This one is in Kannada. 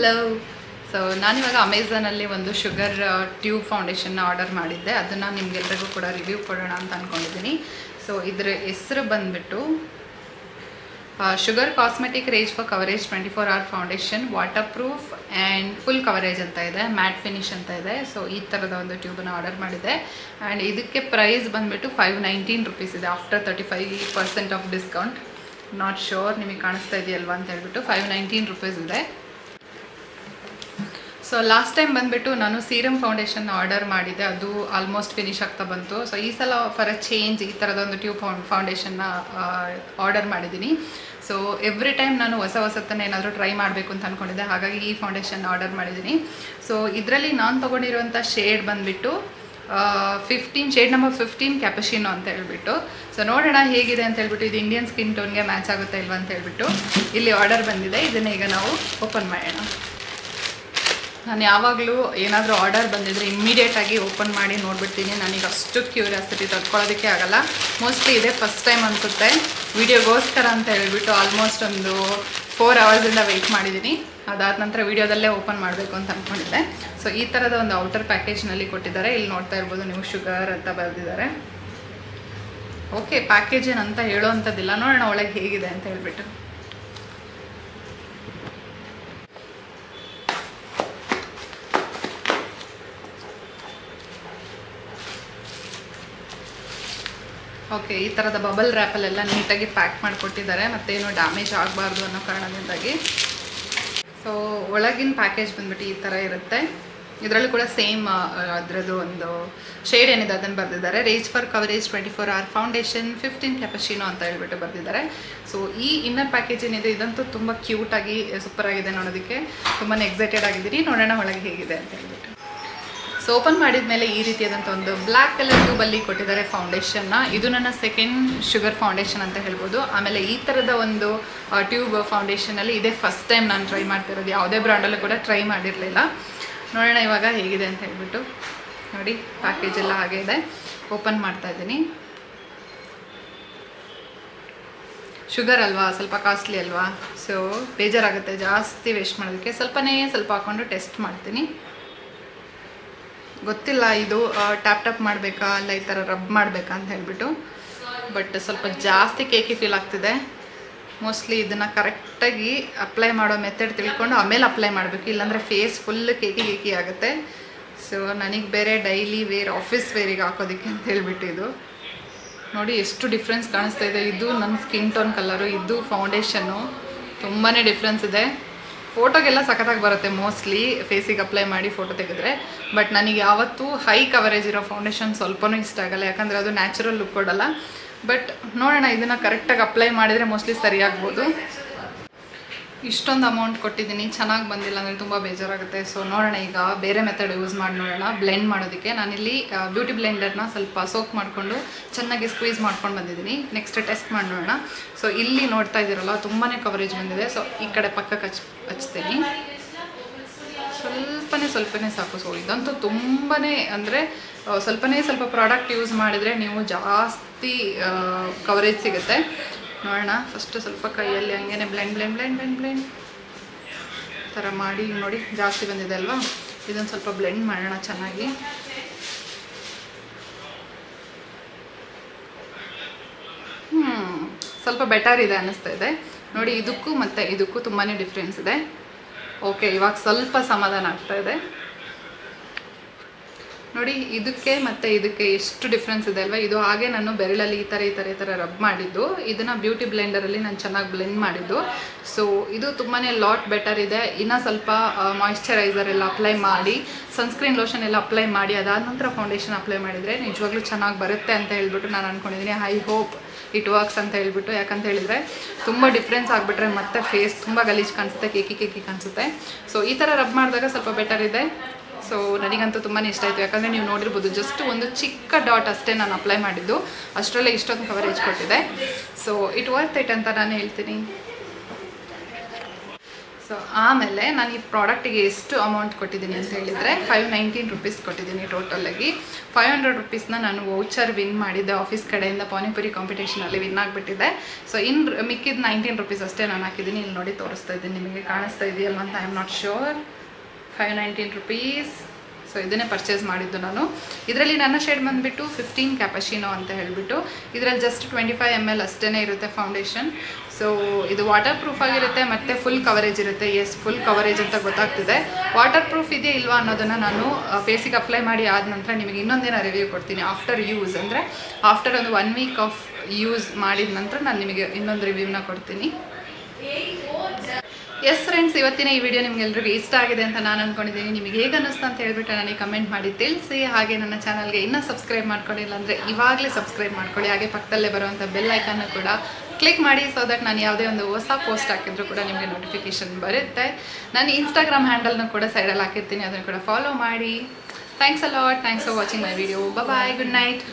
ಹಲೋ. ಸೊ ನಾನಿವಾಗ ಅಮೆಝಾನಲ್ಲಿ ಒಂದು ಶುಗರ್ ಟ್ಯೂಬ್ ಫೌಂಡೇಶನ್ನ ಆರ್ಡರ್ ಮಾಡಿದ್ದೆ. ಅದನ್ನು ನಿಮಗೆಲ್ಲರಿಗೂ ಕೂಡ ರಿವ್ಯೂ ಕೊಡೋಣ ಅಂತ ಅಂದ್ಕೊಂಡಿದ್ದೀನಿ. ಸೊ ಇದರ ಹೆಸರು ಬಂದುಬಿಟ್ಟು sugar cosmetic range for coverage 24 hour foundation, water proof and full coverage ಅಂತ ಇದೆ, ಮ್ಯಾಟ್ ಫಿನಿಶ್ ಅಂತ ಇದೆ. ಸೊ ಈ ಥರದ ಒಂದು ಟ್ಯೂಬನ್ನು ಆರ್ಡರ್ ಮಾಡಿದೆ. ಆ್ಯಂಡ್ ಇದಕ್ಕೆ ಪ್ರೈಸ್ ಬಂದುಬಿಟ್ಟು 519 rupees ಇದೆ after 35% of discount. Not sure ನಿಮಗೆ ಕಾಣಿಸ್ತಾ ಇದೆಯಲ್ವಾ ಅಂತ ಹೇಳ್ಬಿಟ್ಟು 519 rupees ಇದೆ. ಸೊ ಲಾಸ್ಟ್ ಟೈಮ್ ಬಂದುಬಿಟ್ಟು ನಾನು ಸೀರಮ್ ಫೌಂಡೇಶನ್ ಆರ್ಡರ್ ಮಾಡಿದ್ದೆ, ಅದು ಆಲ್ಮೋಸ್ಟ್ ಫಿನಿಶ್ ಆಗ್ತಾ ಬಂತು. ಸೊ ಈ ಸಲ ಫಾರ್ ಅ ಚೇಂಜ್ ಈ ಥರದೊಂದು ಟ್ಯೂಬ್ ಫೌಂಡೇಶನ್ನ ಆರ್ಡರ್ ಮಾಡಿದ್ದೀನಿ. ಸೊ ಎವ್ರಿ ಟೈಮ್ ನಾನು ಹೊಸತನ್ನು ಏನಾದರೂ ಟ್ರೈ ಮಾಡಬೇಕು ಅಂತ ಅಂದ್ಕೊಂಡಿದ್ದೆ, ಹಾಗಾಗಿ ಈ ಫೌಂಡೇಶನ್ ಆರ್ಡರ್ ಮಾಡಿದ್ದೀನಿ. ಸೊ ಇದರಲ್ಲಿ ನಾನು ತೊಗೊಂಡಿರುವಂಥ ಶೇಡ್ ಬಂದುಬಿಟ್ಟು 15 ಶೇಡ್ ನಂಬರ್ 15 ಕ್ಯಾಪಶಿನೋ ಅಂತ ಹೇಳ್ಬಿಟ್ಟು. ಸೊ ನೋಡೋಣ ಹೇಗಿದೆ ಅಂತ ಹೇಳ್ಬಿಟ್ಟು, ಇದು ಇಂಡಿಯನ್ ಸ್ಕಿನ್ ಟೋನ್ಗೆ ಮ್ಯಾಚ್ ಆಗುತ್ತಾ ಇಲ್ವಾ ಅಂತ ಹೇಳ್ಬಿಟ್ಟು ಇಲ್ಲಿ ಆರ್ಡರ್ ಬಂದಿದೆ. ಇದನ್ನು ಈಗ ನಾವು ಓಪನ್ ಮಾಡೋಣ. ನಾನು ಯಾವಾಗಲೂ ಏನಾದರೂ ಆರ್ಡರ್ ಬಂದಿದ್ದರೆ ಇಮ್ಮಿಡಿಯೇಟಾಗಿ ಓಪನ್ ಮಾಡಿ ನೋಡಿಬಿಡ್ತೀನಿ. ನನಗೆ ಅಷ್ಟು ಕ್ಯೂರಿಯಾಸಿಟಿ ತಡ್ಕೊಳ್ಳೋದಕ್ಕೆ ಆಗಲ್ಲ. ಮೋಸ್ಟ್ಲಿ ಇದೇ ಫಸ್ಟ್ ಟೈಮ್ ಅನಿಸುತ್ತೆ ವಿಡಿಯೋಗೋಸ್ಕರ ಅಂತ ಹೇಳ್ಬಿಟ್ಟು ಆಲ್ಮೋಸ್ಟ್ ಒಂದು 4 hours ವೆಯ್ಟ್ ಮಾಡಿದ್ದೀನಿ. ಅದಾದ ನಂತರ ವಿಡಿಯೋದಲ್ಲೇ ಓಪನ್ ಮಾಡಬೇಕು ಅಂತ ಅಂದ್ಕೊಂಡಿದ್ದೆ. ಸೊ ಈ ಥರದ ಒಂದು ಔಟರ್ ಪ್ಯಾಕೇಜ್ನಲ್ಲಿ ಕೊಟ್ಟಿದ್ದಾರೆ. ಇಲ್ಲಿ ನೋಡ್ತಾ ಇರ್ಬೋದು ನೀವು, ಶುಗರ್ ಅಂತ ಬರೆದಿದ್ದಾರೆ. ಓಕೆ, ಪ್ಯಾಕೇಜ್ ಏನಂತ ಹೇಳೋ ಅಂಥದ್ದಿಲ್ಲ. ನೋಡೋಣ ಒಳಗೆ ಹೇಗಿದೆ ಅಂತ ಹೇಳ್ಬಿಟ್ಟು. ಓಕೆ, ಈ ಥರದ ಬಬಲ್ ರ್ಯಾಪಲ್ಲೆಲ್ಲ ನೀಟಾಗಿ ಪ್ಯಾಕ್ ಮಾಡಿಕೊಟ್ಟಿದ್ದಾರೆ, ಮತ್ತೇನು ಡ್ಯಾಮೇಜ್ ಆಗಬಾರ್ದು ಅನ್ನೋ ಕಾರಣದಿಂದಾಗಿ. ಸೊ ಒಳಗಿನ ಪ್ಯಾಕೇಜ್ ಬಂದ್ಬಿಟ್ಟು ಈ ಥರ ಇರುತ್ತೆ. ಇದರಲ್ಲೂ ಕೂಡ ಸೇಮ್ ಅದರದ್ದು ಒಂದು ಶೇಡ್ ಏನಿದೆ ಅದನ್ನು ಬರೆದಿದ್ದಾರೆ. Range for coverage 24 hour foundation, 15 ಕ್ಯಾಪಶಿನೋ ಅಂತ ಹೇಳ್ಬಿಟ್ಟು ಬರೆದಿದ್ದಾರೆ. ಸೊ ಈ ಇನ್ನರ್ ಪ್ಯಾಕೇಜ್ ಏನಿದೆ ಇದಂತೂ ತುಂಬ ಕ್ಯೂಟಾಗಿ ಸೂಪರಾಗಿದೆ, ನೋಡೋದಕ್ಕೆ ತುಂಬಾ ಎಕ್ಸೈಟೆಡ್ ಆಗಿದ್ದೀನಿ. ನೋಡೋಣ ಒಳಗೆ ಹೇಗಿದೆ ಅಂತ ಹೇಳ್ಬಿಟ್ಟು. ಸೊ ಓಪನ್ ಮಾಡಿದ ಮೇಲೆ ಈ ರೀತಿಯಾದಂಥ ಒಂದು ಬ್ಲ್ಯಾಕ್ ಕಲರ್ ಟ್ಯೂಬಲ್ಲಿ ಕೊಟ್ಟಿದ್ದಾರೆ ಫೌಂಡೇಶನ್ನ. ಇದು ನನ್ನ ಸೆಕೆಂಡ್ ಶುಗರ್ ಫೌಂಡೇಶನ್ ಅಂತ ಹೇಳ್ಬೋದು. ಆಮೇಲೆ ಈ ಥರದ ಒಂದು ಟ್ಯೂಬ್ ಫೌಂಡೇಶನಲ್ಲಿ ಇದೇ ಫಸ್ಟ್ ಟೈಮ್ ನಾನು ಟ್ರೈ ಮಾಡ್ತಿರೋದು. ಯಾವುದೇ ಬ್ರ್ಯಾಂಡಲ್ಲೂ ಕೂಡ ಟ್ರೈ ಮಾಡಿರಲಿಲ್ಲ. ನೋಡೋಣ ಇವಾಗ ಹೇಗಿದೆ ಅಂತ ಹೇಳ್ಬಿಟ್ಟು. ನೋಡಿ, ಪ್ಯಾಕೇಜ್ ಎಲ್ಲ ಹಾಗೆ ಇದೆ. ಓಪನ್ ಮಾಡ್ತಾ ಇದ್ದೀನಿ. ಶುಗರ್ ಅಲ್ವಾ, ಸ್ವಲ್ಪ ಕಾಸ್ಟ್ಲಿ ಅಲ್ವಾ, ಸೊ ಬೇಜಾರಾಗುತ್ತೆ ಜಾಸ್ತಿ ವೇಸ್ಟ್ ಮಾಡೋದಕ್ಕೆ. ಸ್ವಲ್ಪ ಹಾಕ್ಕೊಂಡು ಟೆಸ್ಟ್ ಮಾಡ್ತೀನಿ. ಗೊತ್ತಿಲ್ಲ ಇದು ಟ್ಯಾಪ್ ಮಾಡಬೇಕಾ ಅಲ್ಲ ಈ ಥರ ರಬ್ ಮಾಡಬೇಕಾ ಅಂತ ಹೇಳ್ಬಿಟ್ಟು, ಬಟ್ ಸ್ವಲ್ಪ ಜಾಸ್ತಿ ಕೇಕಿ ಫೀಲ್ ಆಗ್ತಿದೆ. ಮೋಸ್ಟ್ಲಿ ಇದನ್ನು ಕರೆಕ್ಟಾಗಿ ಅಪ್ಲೈ ಮಾಡೋ ಮೆಥಡ್ ತಿಳ್ಕೊಂಡು ಆಮೇಲೆ ಅಪ್ಲೈ ಮಾಡಬೇಕು, ಇಲ್ಲಾಂದರೆ ಫೇಸ್ ಫುಲ್ ಕೇಕಿ ಆಗುತ್ತೆ. ಸೊ ನನಗೆ ಬೇರೆ ಡೈಲಿ ವೇರ್, ಆಫೀಸ್ ವೇರಿಗೆ ಹಾಕೋದಕ್ಕೆ ಅಂತ ಹೇಳ್ಬಿಟ್ಟು ಇದು ನೋಡಿ ಎಷ್ಟು ಡಿಫ್ರೆನ್ಸ್ ಕಾಣಿಸ್ತಾ ಇದೆ. ಇದು ನನ್ನ ಸ್ಕಿನ್ ಟೋನ್ ಕಲರು, ಇದು ಫೌಂಡೇಶನ್ನು ತುಂಬಾ ಡಿಫ್ರೆನ್ಸ್ ಇದೆ. ಫೋಟೋಗೆಲ್ಲ ಸಖತ್ತಾಗಿ ಬರುತ್ತೆ ಮೋಸ್ಟ್ಲಿ ಫೇಸಿಗೆ ಅಪ್ಲೈ ಮಾಡಿ ಫೋಟೋ ತೆಗೆದ್ರೆ. ಬಟ್ ನನಗೆ ಯಾವತ್ತೂ ಹೈ ಕವರೇಜ್ ಇರೋ ಫೌಂಡೇಶನ್ ಸ್ವಲ್ಪನೂ ಇಷ್ಟ ಆಗಲ್ಲ, ಯಾಕಂದರೆ ಅದು ನ್ಯಾಚುರಲ್ ಲುಕ್ ಕೊಡಲ್ಲ. ಬಟ್ ನೋಡೋಣ, ಇದನ್ನು ಕರೆಕ್ಟಾಗಿ ಅಪ್ಲೈ ಮಾಡಿದರೆ ಮೋಸ್ಟ್ಲಿ ಸರಿಯಾಗ್ಬೋದು. ಇಷ್ಟೊಂದು ಅಮೌಂಟ್ ಕೊಟ್ಟಿದ್ದೀನಿ, ಚೆನ್ನಾಗಿ ಬಂದಿಲ್ಲ ಅಂದರೆ ತುಂಬ ಬೇಜಾರಾಗುತ್ತೆ. ಸೊ ನೋಡೋಣ, ಈಗ ಬೇರೆ ಮೆಥಡ್ ಯೂಸ್ ಮಾಡಿ ನೋಡೋಣ ಬ್ಲೆಂಡ್ ಮಾಡೋದಕ್ಕೆ. ನಾನಿಲ್ಲಿ ಬ್ಯೂಟಿ ಬ್ಲೆಂಡರ್ನ ಸ್ವಲ್ಪ ಸೋಕ್ ಮಾಡಿಕೊಂಡು ಚೆನ್ನಾಗಿ ಸ್ಕ್ವೀಸ್ ಮಾಡ್ಕೊಂಡು ಬಂದಿದ್ದೀನಿ. ನೆಕ್ಸ್ಟ್ ಟೆಸ್ಟ್ ಮಾಡಿ ನೋಡೋಣ. ಸೊ ಇಲ್ಲಿ ನೋಡ್ತಾ ಇದ್ದೀರಲ್ಲ, ತುಂಬಾ ಕವರೇಜ್ ಬಂದಿದೆ. ಸೊ ಈ ಕಡೆ ಪಕ್ಕಕ್ಕೆ ಹಚ್ತೀನಿ. ಸ್ವಲ್ಪನೇ ಸಾಕು. ಸೊ ಇದಂತೂ ತುಂಬಾ ಅಂದರೆ ಸ್ವಲ್ಪ ಪ್ರಾಡಕ್ಟ್ ಯೂಸ್ ಮಾಡಿದರೆ ನೀವು ಜಾಸ್ತಿ ಕವರೇಜ್ ಸಿಗುತ್ತೆ. ನೋಡೋಣ, ಫಸ್ಟು ಸ್ವಲ್ಪ ಕೈಯಲ್ಲಿ ಹಂಗೇ ಬ್ಲೆಂಡ್ ಥರ ಮಾಡಿ. ನೋಡಿ ಜಾಸ್ತಿ ಬಂದಿದೆ ಅಲ್ವಾ, ಇದನ್ನು ಸ್ವಲ್ಪ ಬ್ಲೆಂಡ್ ಮಾಡೋಣ ಚೆನ್ನಾಗಿ. ಸ್ವಲ್ಪ ಬೆಟರ್ ಇದೆ ಅನ್ನಿಸ್ತಾ ಇದೆ. ನೋಡಿ, ಇದಕ್ಕೂ ಮತ್ತು ಇದಕ್ಕೂ ತುಂಬಾ ಡಿಫ್ರೆನ್ಸ್ ಇದೆ. ಓಕೆ, ಇವಾಗ ಸ್ವಲ್ಪ ಸಮಾಧಾನ ಆಗ್ತಾ ಇದೆ. ನೋಡಿ, ಇದಕ್ಕೆ ಮತ್ತು ಇದಕ್ಕೆ ಎಷ್ಟು ಡಿಫ್ರೆನ್ಸ್ ಇದೆ ಅಲ್ವಾ. ಇದು ಹಾಗೆ ನಾನು ಬೆರಳಲ್ಲಿ ಈ ಥರ ರಬ್ ಮಾಡಿದ್ದು, ಇದನ್ನು ಬ್ಯೂಟಿ ಬ್ಲೆಂಡರಲ್ಲಿ ನಾನು ಚೆನ್ನಾಗಿ ಬ್ಲೆಂಡ್ ಮಾಡಿದ್ದು. ಸೊ ಇದು ತುಂಬಾ ಲಾಟ್ ಬೆಟರ್ ಇದೆ. ಇನ್ನೂ ಸ್ವಲ್ಪ ಮಾಯಿಶ್ಚರೈಸರ್ ಎಲ್ಲ ಅಪ್ಲೈ ಮಾಡಿ, ಸನ್ಸ್ಕ್ರೀನ್ ಲೋಷನ್ ಎಲ್ಲ ಅಪ್ಲೈ ಮಾಡಿ, ಅದಾದ ನಂತರ ಫೌಂಡೇಶನ್ ಅಪ್ಲೈ ಮಾಡಿದರೆ ನಿಜವಾಗ್ಲೂ ಚೆನ್ನಾಗಿ ಬರುತ್ತೆ ಅಂತ ಹೇಳ್ಬಿಟ್ಟು ನಾನು ಅಂದ್ಕೊಂಡಿದ್ದೀನಿ. ಐ ಹೋಪ್ ಇಟ್ ವರ್ಕ್ಸ್ ಅಂತ ಹೇಳ್ಬಿಟ್ಟು. ಯಾಕಂತ ಹೇಳಿದರೆ ತುಂಬ ಡಿಫ್ರೆನ್ಸ್ ಆಗಿಬಿಟ್ರೆ ಮತ್ತೆ ಫೇಸ್ ತುಂಬ ಗಲೀಜು ಕಾಣಿಸುತ್ತೆ, ಕೇಕಿ ಕಾಣಿಸುತ್ತೆ. ಸೊ ಈ ಥರ ರಬ್ ಮಾಡಿದಾಗ ಸ್ವಲ್ಪ ಬೆಟರ್ ಇದೆ. ಸೊ ನನಗಂತೂ ತುಂಬಾ ಇಷ್ಟ ಆಯಿತು. ಯಾಕಂದರೆ ನೀವು ನೋಡಿರ್ಬೋದು, ಜಸ್ಟ್ ಒಂದು ಚಿಕ್ಕ ಡಾಟ್ ಅಷ್ಟೇ ನಾನು ಅಪ್ಲೈ ಮಾಡಿದ್ದು, ಅಷ್ಟರಲ್ಲೇ ಇಷ್ಟೊಂದು ಕವರೇಜ್ ಕೊಟ್ಟಿದೆ. ಸೊ ಇಟ್ ವರ್ತ್ ಇಟ್ ಅಂತ ನಾನು ಹೇಳ್ತೀನಿ. ಸೊ ಆಮೇಲೆ ನಾನು ಈ ಪ್ರಾಡಕ್ಟಿಗೆ ಎಷ್ಟು ಅಮೌಂಟ್ ಕೊಟ್ಟಿದ್ದೀನಿ ಅಂತ ಹೇಳಿದರೆ 519 ರೂಪೀಸ್ ಕೊಟ್ಟಿದ್ದೀನಿ ಟೋಟಲಾಗಿ. 500 ರೂಪೀಸ್ನ ನಾನು ವೌಚರ್ ವಿನ್ ಮಾಡಿದ್ದೆ ಆಫೀಸ್ ಕಡೆಯಿಂದ, ಪಾನಿಪುರಿ ಕಾಂಪಿಟೇಷನಲ್ಲಿ ವಿನ್ ಆಗಿಬಿಟ್ಟಿದ್ದೆ. ಸೊ ಇನ್ನು ಮಿಕ್ಕಿದ 19 ರೂಪೀಸ್ ಅಷ್ಟೇ ನಾನು ಹಾಕಿದ್ದೀನಿ. ಇಲ್ಲಿ ನೋಡಿ ತೋರಿಸ್ತಾ ಇದ್ದೀನಿ, ನಿಮಗೆ ಕಾಣಿಸ್ತಾ ಇದೆಯಲ್ವ ಅಂತ I am not sure. 519 rupees. So ಇದನ್ನೇ ಪರ್ಚೇಸ್ ಮಾಡಿದ್ದು ನಾನು. ಇದರಲ್ಲಿ ನನ್ನ ಶೇಡ್ ಬಂದುಬಿಟ್ಟು 15 ಕ್ಯಾಪಶಿನೋ ಅಂತ ಹೇಳಿಬಿಟ್ಟು, ಇದರಲ್ಲಿ ಜಸ್ಟ್ 25 ml ಅಷ್ಟೇ ಇರುತ್ತೆ ಫೌಂಡೇಶನ್. ಸೊ ಇದು ವಾಟರ್ ಪ್ರೂಫ್ ಆಗಿರುತ್ತೆ ಮತ್ತು ಫುಲ್ ಕವರೇಜ್ ಇರುತ್ತೆ. ಎಸ್, ಫುಲ್ ಕವರೇಜ್ ಅಂತ ಗೊತ್ತಾಗ್ತಿದೆ. ವಾಟರ್ ಪ್ರೂಫ್ ಇದೆಯಾ ಇಲ್ವಾ ಅನ್ನೋದನ್ನು ನಾನು ಫೇಸಿಗೆ ಅಪ್ಲೈ ಮಾಡಿ ಆದ ನಂತರ ನಿಮಗೆ ಇನ್ನೊಂದಿನ ರಿವ್ಯೂ ಕೊಡ್ತೀನಿ. ಆಫ್ಟರ್ ಯೂಸ್ ಅಂದರೆ ಆಫ್ಟರ್ ಒಂದು 1 ವೀಕ್ ಆಫ್ ಯೂಸ್ ಮಾಡಿದ ನಂತರ ನಾನು ನಿಮಗೆ ಇನ್ನೊಂದು ರಿವ್ಯೂನ ಕೊಡ್ತೀನಿ. ಎಸ್ ಫ್ರೆಂಡ್ಸ್, ಇವತ್ತಿನ ಈ ವಿಡಿಯೋ ನಿಮಗೆಲ್ಲರಿಗೂ ಇಷ್ಟ ಆಗಿದೆ ಅಂತ ನಾನು ಅಂದ್ಕೊಂಡಿದ್ದೀನಿ. ನಿಮಗೆ ಹೇಗೆ ಅನ್ನಿಸ್ತು ಅಂತ ಹೇಳ್ಬಿಟ್ಟು ನನಗೆ ಕಮೆಂಟ್ ಮಾಡಿ ತಿಳಿಸಿ. ಹಾಗೆ ನನ್ನ ಚಾನಲ್ಗೆ ಇನ್ನೂ ಸಬ್ಸ್ಕ್ರೈಬ್ ಮಾಡ್ಕೊಂಡಿಲ್ಲ ಅಂದರೆ ಇವಾಗಲೇ ಸಬ್ಸ್ಕ್ರೈಬ್ ಮಾಡ್ಕೊಳ್ಳಿ. ಹಾಗೆ ಪಕ್ಕದಲ್ಲೇ ಬರುವಂಥ ಬೆಲ್ ಐಕನ್ನು ಕೂಡ ಕ್ಲಿಕ್ ಮಾಡಿ, ಸೊ ದಟ್ ನಾನು ಯಾವುದೇ ಒಂದು ಹೊಸ ಪೋಸ್ಟ್ ಹಾಕಿದ್ರು ಕೂಡ ನಿಮಗೆ ನೋಟಿಫಿಕೇಷನ್ ಬರುತ್ತೆ. ನಾನು ಇನ್ಸ್ಟಾಗ್ರಾಮ್ ಹ್ಯಾಂಡಲ್ನ ಕೂಡ ಸೈಡಲ್ಲಿ ಹಾಕಿರ್ತೀನಿ, ಅದನ್ನು ಕೂಡ ಫಾಲೋ ಮಾಡಿ. Thanks a lot. Thanks for watching my video. Bye, good night.